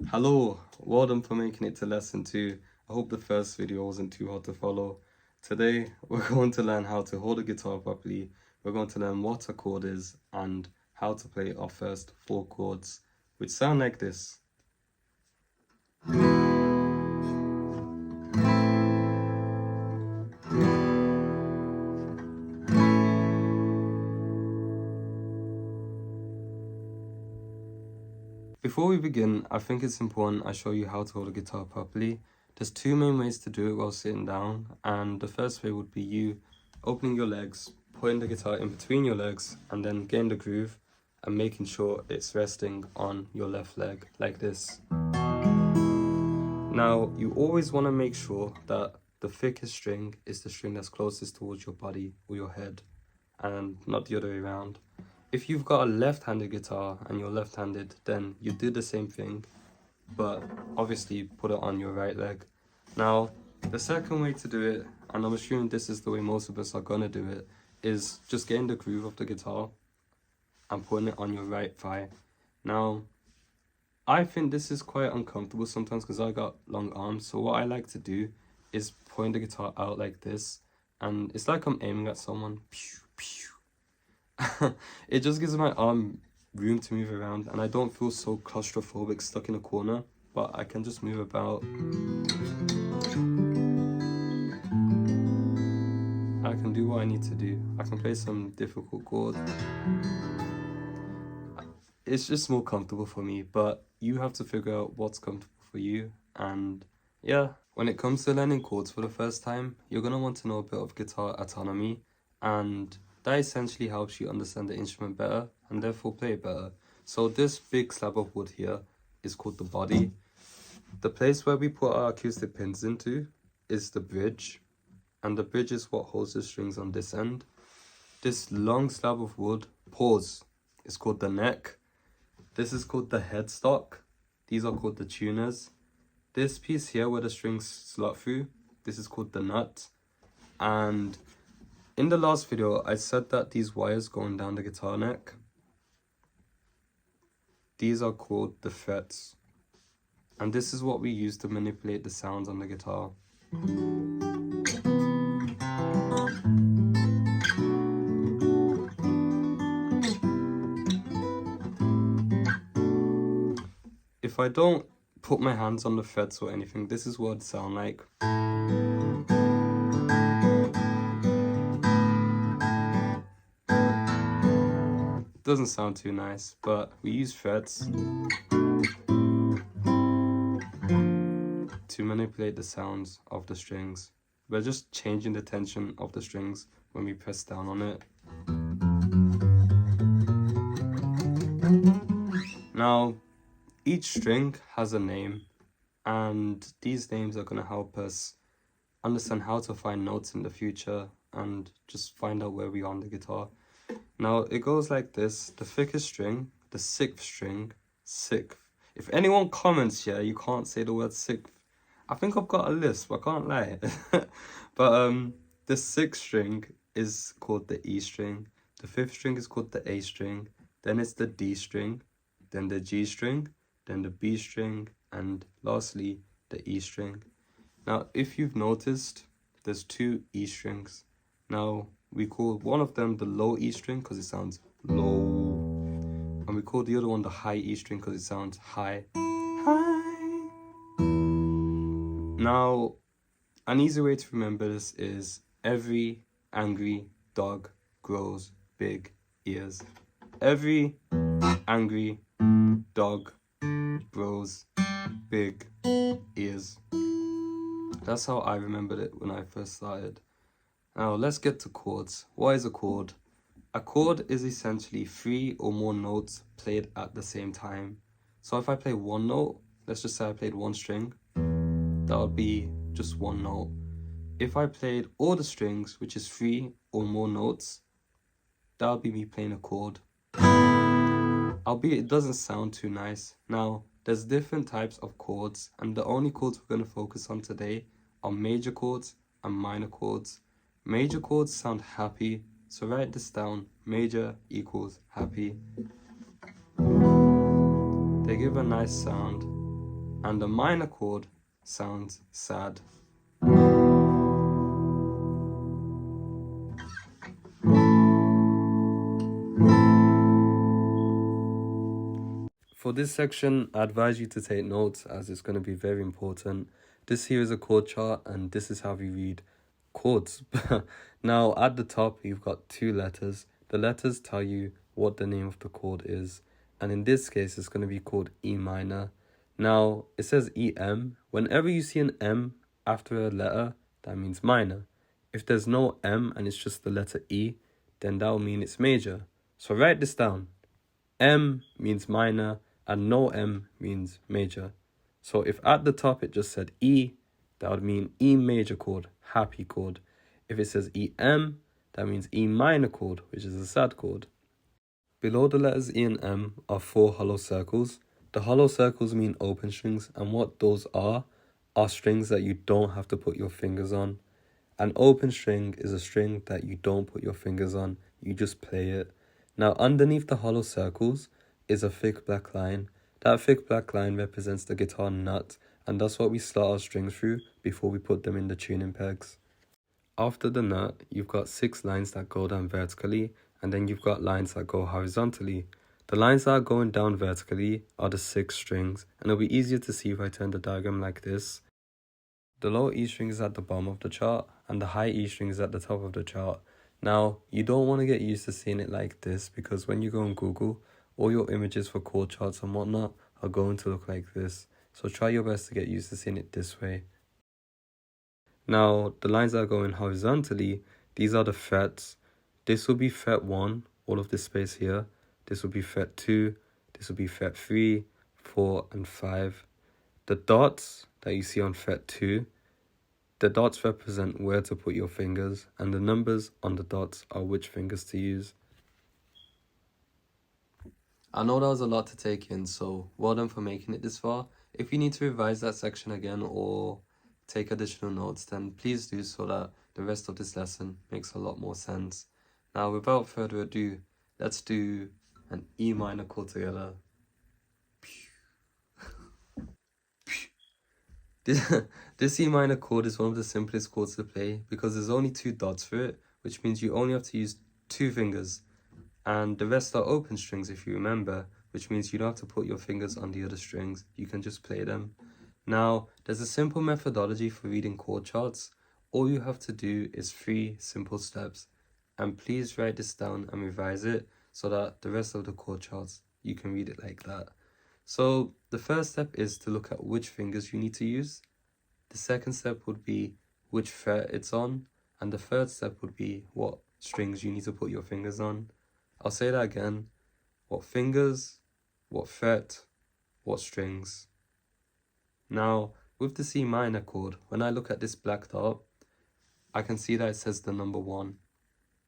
Hello, well done for making it to lesson 2. I hope the first video wasn't too hard to follow. Today, we're going to learn how to hold a guitar properly. We're going to learn what a chord is and how to play our first 4 chords, which sound like this. Before we begin, I think it's important I show you how to hold a guitar properly. There's 2 main ways to do it while sitting down, and the first way would be you opening your legs, putting the guitar in between your legs, and then getting the groove and making sure it's resting on your left leg like this. Now, you always want to make sure that the thickest string is the string that's closest towards your body or your head, and not the other way around. If you've got a left-handed guitar and you're left-handed, then you do the same thing, but obviously put it on your right leg. Now, the second way to do it, and I'm assuming this is the way most of us are gonna do it, is just getting the groove of the guitar and putting it on your right thigh. Now, I think this is quite uncomfortable sometimes because I got long arms, so what I like to do is point the guitar out like this, and it's like I'm aiming at someone. Pew, pew. It just gives my arm room to move around, and I don't feel so claustrophobic stuck in a corner, but I can just move about. I can do what I need to do. I can play some difficult chords. It's just more comfortable for me, but you have to figure out what's comfortable for you. And yeah, when it comes to learning chords for the first time, you're gonna want to know a bit of guitar autonomy, and that essentially helps you understand the instrument better and therefore play it better. So this big slab of wood here is called the body. The place where we put our acoustic pins into is the bridge, and the bridge is what holds the strings on this end. This long slab of wood, is called the neck. This is called the headstock. These are called the tuners. This piece here where the strings slot through, this is called the nut. And in the last video, I said that these wires going down the guitar neck, these are called the frets. And this is what we use to manipulate the sounds on the guitar. If I don't put my hands on the frets or anything, this is what it sounds like. Doesn't sound too nice, but we use frets to manipulate the sounds of the strings. We're just changing the tension of the strings when we press down on it. Now, each string has a name, and these names are going to help us understand how to find notes in the future and just find out where we are on the guitar. Now, it goes like this. The thickest string, the 6th string, 6th. If anyone comments here, you can't say the word 6th. I think I've got a list, but I can't lie. But the 6th string is called the E string. The 5th string is called the A string. Then it's the D string. Then the G string. Then the B string. And lastly, the E string. Now, if you've noticed, there's 2 E strings. Now, we call one of them the low E string because it sounds low. And we call the other one the high E string because it sounds high. High. Now, an easy way to remember this is every angry dog grows big ears. Every angry dog grows big ears. That's how I remembered it when I first started. Now let's get to chords. What is a chord? A chord is essentially 3 or more notes played at the same time. So if I play one note, let's just say I played one string, that would be just one note. If I played all the strings, which is 3 or more notes, that would be me playing a chord. Albeit it doesn't sound too nice. Now, there's different types of chords, and the only chords we're going to focus on today are major chords and minor chords. Major chords sound happy, so write this down. Major equals happy. They give a nice sound. and a minor chord sounds sad. For this section, I advise you to take notes as it's going to be very important. This here is a chord chart and this is how we read chords. Now at the top, you've got two letters. The letters tell you what the name of the chord is. And in this case, it's going to be called E minor. Now it says EM. Whenever you see an M after a letter, that means minor. If there's no M and it's just the letter E, then that will mean it's major. So write this down. M means minor and no M means major. So if at the top it just said E, that would mean E major chord, happy chord. If it says EM, that means E minor chord, which is a sad chord. Below the letters E and M are 4 hollow circles. The hollow circles mean open strings, and what those are strings that you don't have to put your fingers on. An open string is a string that you don't put your fingers on, you just play it. Now underneath the hollow circles is a thick black line. That thick black line represents the guitar nut, and that's what we slot our strings through before we put them in the tuning pegs. After the nut, you've got 6 lines that go down vertically, and then you've got lines that go horizontally. The lines that are going down vertically are the 6 strings, and it'll be easier to see if I turn the diagram like this. The low E string is at the bottom of the chart, and the high E string is at the top of the chart. Now, you don't want to get used to seeing it like this, because when you go on Google, all your images for chord charts and whatnot are going to look like this. So try your best to get used to seeing it this way. Now, the lines that are going horizontally, these are the frets. This will be fret 1, all of this space here. This will be fret 2, this will be fret 3, 4, and 5. The dots that you see on fret 2, the dots represent where to put your fingers, and the numbers on the dots are which fingers to use. I know that was a lot to take in, so well done for making it this far. If you need to revise that section again or take additional notes, then please do, so that the rest of this lesson makes a lot more sense. Now, without further ado, let's do an E minor chord together. This E minor chord is one of the simplest chords to play because there's only 2 dots for it, which means you only have to use 2 fingers. And the rest are open strings, if you remember, which means you don't have to put your fingers on the other strings. You can just play them. Now, there's a simple methodology for reading chord charts. All you have to do is 3 simple steps. And please write this down and revise it so that the rest of the chord charts, you can read it like that. So the first step is to look at which fingers you need to use. The second step would be which fret it's on. And the third step would be what strings you need to put your fingers on. I'll say that again. What fingers, what fret, what strings. Now, with the C minor chord, when I look at this black dot, I can see that it says the number 1,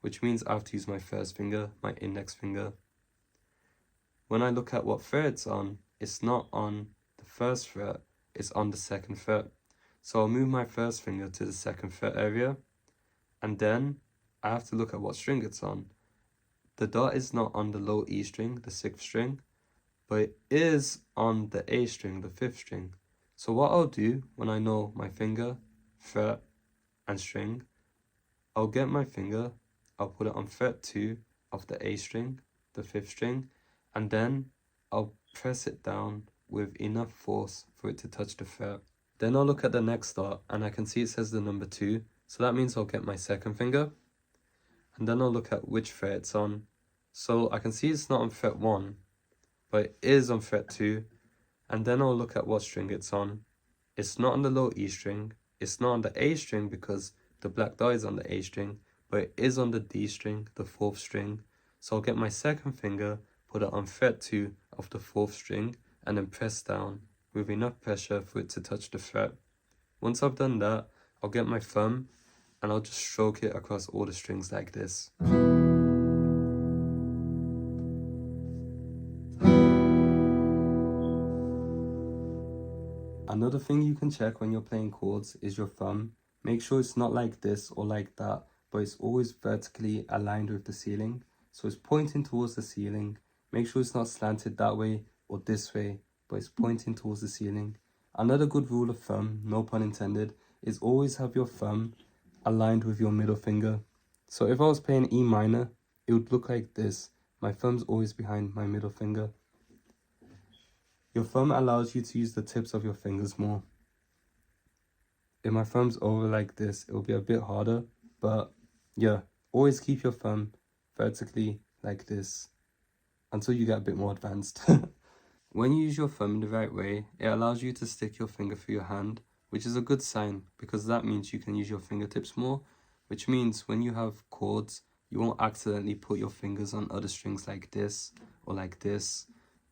which means I have to use my first finger, my index finger. When I look at what fret it's on, it's not on the first fret, it's on the second fret. So I'll move my first finger to the second fret area, and then I have to look at what string it's on. The dot is not on the low E string, the 6th string, but it is on the A string, the 5th string. So what I'll do when I know my finger, fret, and string, I'll get my finger, I'll put it on fret 2 of the A string, the 5th string, and then I'll press it down with enough force for it to touch the fret. Then I'll look at the next dot and I can see it says the number 2, so that means I'll get my second finger, and then I'll look at which fret it's on. So I can see it's not on fret 1, but it is on fret 2, and then I'll look at what string it's on. It's not on the low E string, it's not on the A string because the black dot is on the A string, but it is on the D string, the 4th string. So I'll get my second finger, put it on fret 2 of the 4th string, and then press down with enough pressure for it to touch the fret. Once I've done that, I'll get my thumb and I'll just stroke it across all the strings like this. Another thing you can check when you're playing chords is your thumb. Make sure it's not like this or like that, but it's always vertically aligned with the ceiling. So it's pointing towards the ceiling. Make sure it's not slanted that way or this way, but it's pointing towards the ceiling. Another good rule of thumb, no pun intended, is always have your thumb aligned with your middle finger. So if I was playing E minor, it would look like this. My thumb's always behind my middle finger. Your thumb allows you to use the tips of your fingers more. If my thumb's over like this, it will be a bit harder, but yeah, always keep your thumb vertically like this until you get a bit more advanced. When you use your thumb in the right way, it allows you to stick your finger through your hand, which is a good sign because that means you can use your fingertips more, which means when you have chords, you won't accidentally put your fingers on other strings like this or like this,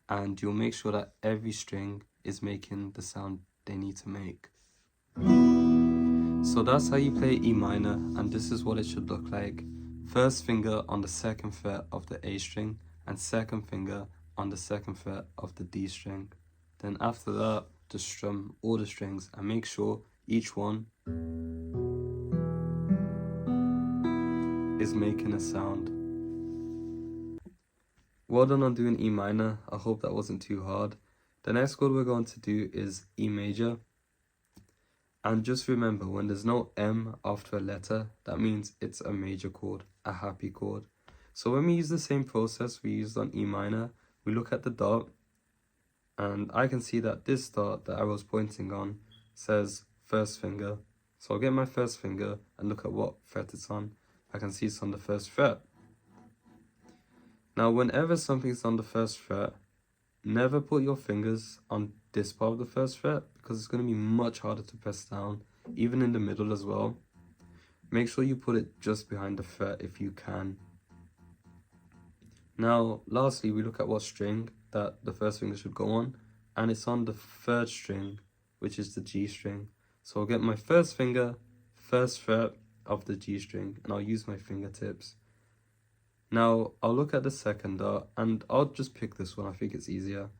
and you'll make sure that every string is making the sound they need to make. So that's how you play E minor, and this is what it should look like. First finger on the second fret of the A string, and second finger on the second fret of the D string. Then after that, just strum all the strings and make sure each one is making a sound. Well done on doing E minor. I hope that wasn't too hard. The next chord we're going to do is E major. And just remember, when there's no M after a letter, that means it's a major chord, a happy chord. So when we use the same process we used on E minor, we look at the dot, and I can see that this dot that I was pointing on says first finger. So I'll get my first finger and look at what fret it's on. I can see it's on the first fret. Now whenever something's on the first fret, never put your fingers on this part of the first fret because it's going to be much harder to press down, even in the middle as well. Make sure you put it just behind the fret if you can. Now lastly, we look at what string that the first finger should go on, and it's on the third string, which is the G string. So I'll get my first finger, first fret of the G string, and I'll use my fingertips. Now I'll look at the second dot, and I'll just pick this one, I think it's easier.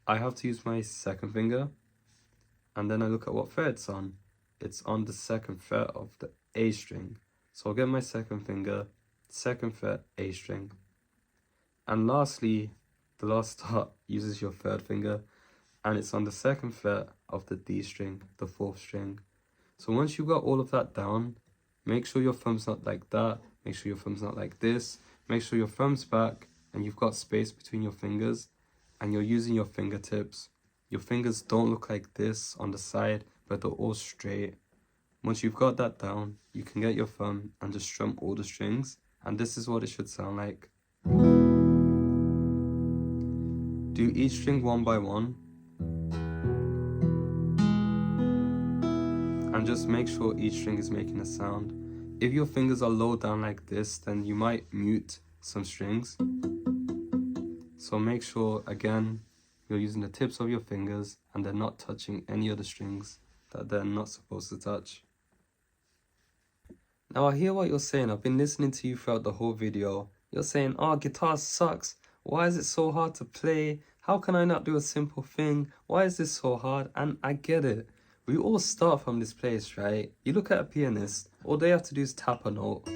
I have to use my second finger, and then I look at what fret it's on. It's on the second fret of the A string. So I'll get my second finger, second fret, A string. And lastly, the last dot uses your third finger, and it's on the second fret of the D string, the fourth string. So once you've got all of that down, make sure your thumb's not like that, make sure your thumb's not like this, make sure your thumb's back and you've got space between your fingers and you're using your fingertips. Your fingers don't look like this on the side, but they're all straight. Once you've got that down, you can get your thumb and just strum all the strings, and this is what it should sound like. Do each string one by one, and just make sure each string is making a sound. If your fingers are low down like this, then you might mute some strings. So make sure, again, you're using the tips of your fingers and they're not touching any other strings that they're not supposed to touch. Now I hear what you're saying. I've been listening to you throughout the whole video. You're saying, oh, guitar sucks. Why is it so hard to play? How can I not do a simple thing? Why is this so hard? And I get it. We all start from this place, right? You look at a pianist, all they have to do is tap a note.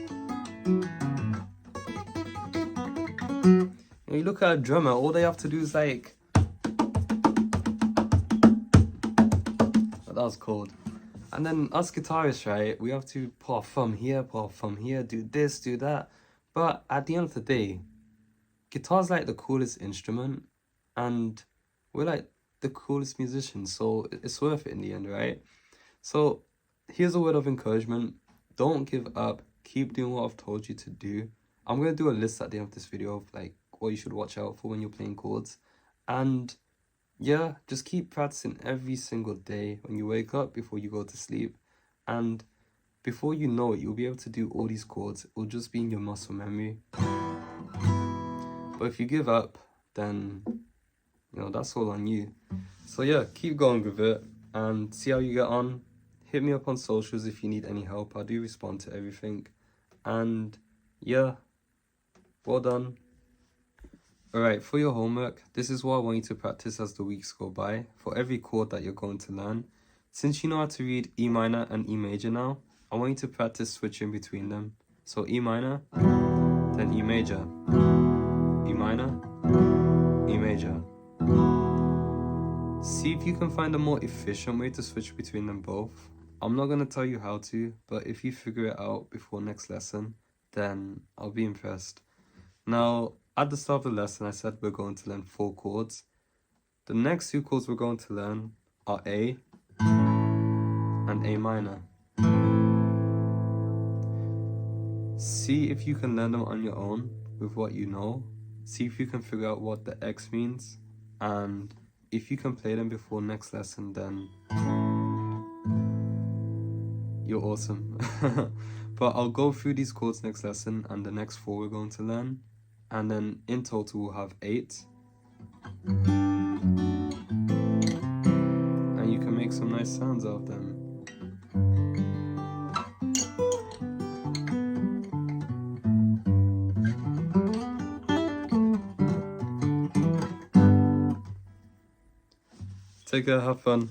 You look at a drummer, all they have to do is like... That was cold. And then us guitarists, right? We have to put our thumb here, do this, do that. But at the end of the day, guitar's like the coolest instrument, and we're like the coolest musicians, so it's worth it in the end, right? So here's a word of encouragement. Don't give up. Keep doing what I've told you to do. I'm going to do a list at the end of this video of like what you should watch out for when you're playing chords. And yeah, just keep practicing every single day when you wake up, before you go to sleep. And before you know it, you'll be able to do all these chords. It'll just be in your muscle memory. But if you give up, then, you know, that's all on you. So yeah, keep going with it and see how you get on. Hit me up on socials if you need any help. I do respond to everything. And yeah, well done. Alright, for your homework, this is what I want you to practice as the weeks go by for every chord that you're going to learn. Since you know how to read E minor and E major now, I want you to practice switching between them. So E minor, then E major, E minor, E major. See if you can find a more efficient way to switch between them both. I'm not going to tell you how to, but if you figure it out before next lesson, then I'll be impressed. Now, at the start of the lesson, I said we're going to learn 4 chords. The next 2 chords we're going to learn are A and A minor. See if you can learn them on your own with what you know. See if you can figure out what the X means, and if you can play them before next lesson, then you're awesome. But I'll go through these chords next lesson and the next 4 we're going to learn, and then in total we'll have 8. And you can make some nice sounds out of them. Take care, have fun.